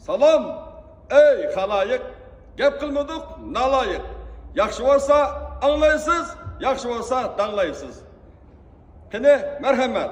Salam, ey halayık, gep kılmadık, nalayık. Yaxşı olsa anlaysız, yaxşı olsa danlaysız. Kine merhamet.